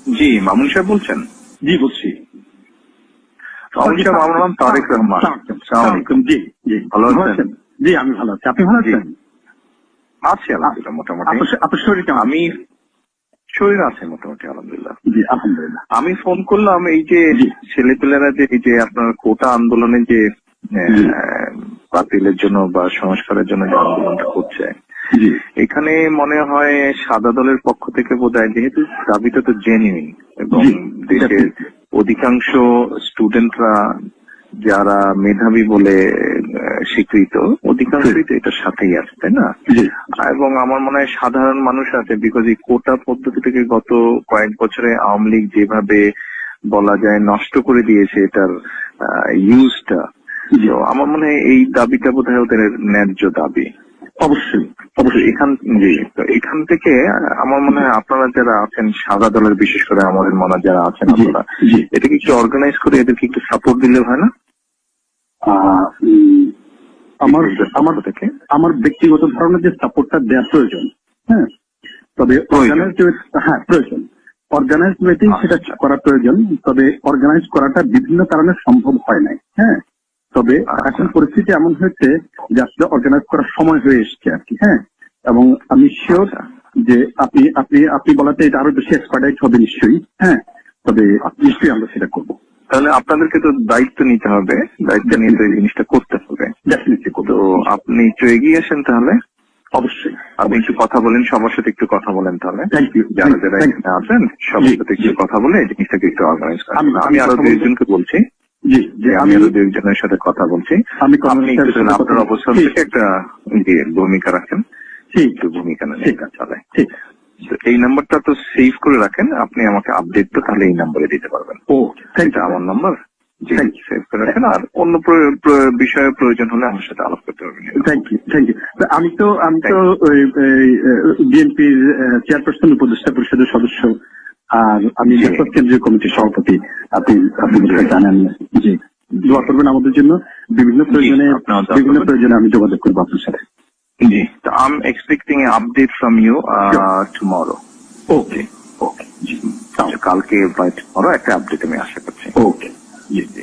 জি, মামুন সাহেব বলছেন? জি বলছি। মামুন সাহেব, আমার নাম তারেক রহমান। আসসালামু আলাইকুম। জি জি, ভালো আছেন? জি আমি ভালো আছি, আপনি ভালো আছেন? আছি আলহামদুলিল্লাহ মোটামুটি। আপনার শরীর কেমন? আমি শরীর আছে মোটামুটি আলহামদুলিল্লাহ। জি আলহামদুলিল্লাহ। আমি ফোন করলাম এই যে ছেলেপেলেরা যে এই যে আপনার কোটা আন্দোলনে যে বাতিলের জন্য বা সংস্কারের জন্য যে আন্দোলনটা করছে, এখানে মনে হয় সাদা দলের পক্ষ থেকে বোধহয়, যেহেতু দাবিটা তো জেনুইন এবং দেশের অধিকাংশ স্টুডেন্টরা যারা মেধাবী বলে স্বীকৃত, অধিকাংশই তো এটার সাথেই আছে, তাই না? এবং আমার মনে হয় সাধারণ মানুষ আছে, বিকজ এই কোটা পদ্ধতি থেকে গত কয়েক বছরে আওয়ামী লীগ যেভাবে বলা যায় নষ্ট করে দিয়েছে এটার ইউজটা, আমার মনে হয় এই দাবিটা বোধহয় ওদের ন্যায্য দাবি। অবশ্যই অবশ্যই এখান থেকে আমার মনে হয় আপনারা যারা আছেন সাদা দলের, বিশেষ করে আমাদের মনে যারা আছেন আপনারা, এটাকে একটু অর্গানাইজ করে এদেরকে একটু সাপোর্ট দিলে হয় না? আমার ব্যক্তিগত ধারণা যে সাপোর্টটা দেওয়া প্রয়োজন, হ্যাঁ, তবে প্রয়োজন অর্গানাইজ ওয়েতেই সেটা করা প্রয়োজন। তবে অর্গানাইজ করাটা বিভিন্ন কারণে সম্ভব হয় নাই, হ্যাঁ। তবে এখন পরিস্থিতি এমন হয়েছে যে আসলে অর্গানাইজ করার সময় হয়ে এসছে আর কি, হ্যাঁ। এবং আমি শিওর যে আপনি বলাতে এটা আরো বেশি এক্সপার্টাইজ হবে নিশ্চয়ই, হ্যাঁ। তবে নিশ্চয়ই আমরা সেটা করবো। তাহলে আপনাদেরকে তো দায়িত্ব নিতে হবে, দায়িত্ব নিয়ে তো এই জিনিসটা করতে হবে। তো আপনি একটু এগিয়ে আসেন তাহলে। অবশ্যই আপনি একটু কথা বলেন, সবার সাথে একটু কথা বলেন তাহলে, যারা যারা এখানে আছেন সবার সাথে একটু কথা বলে এই জিনিসটাকে একটু অর্গানাইজ করেন। আমি আরো দুইজনকে বলছি, আমি আরো দুইজনের সাথে কথা বলছি। আপনি আপনার অবস্থান থেকে একটা ভূমিকা রাখেন, একটু ভূমিকা নেন, চলে। এই নাম্বারটা তো সেভ করে রাখেন, আপনি আমাকে আপডেট তো তাহলে এই নাম্বারে দিতে পারবেন। এটা আমার নাম্বার, সেভ করে রাখেন। আর অন্য বিষয়ে প্রয়োজন হলে আমার সাথে আলাপ করতে পারবেন। Thank you. আমি তো বিএনপির চেয়ারপারসন, উপদেষ্টা পরিষদের সদস্য, আর আমি কেন্দ্রীয় কমিটির সভাপতি। আপনি জানেন। জি, দোয়া করবেন আমাদের জন্য। বিভিন্ন প্রয়োজনে আমি যোগাযোগ করবো আপনার সাথে। জি, I'm expecting an update from you tomorrow. ওকে। কালকে বা tomorrow একটা আপডেট আমি আশা করছি। ওকে। জি।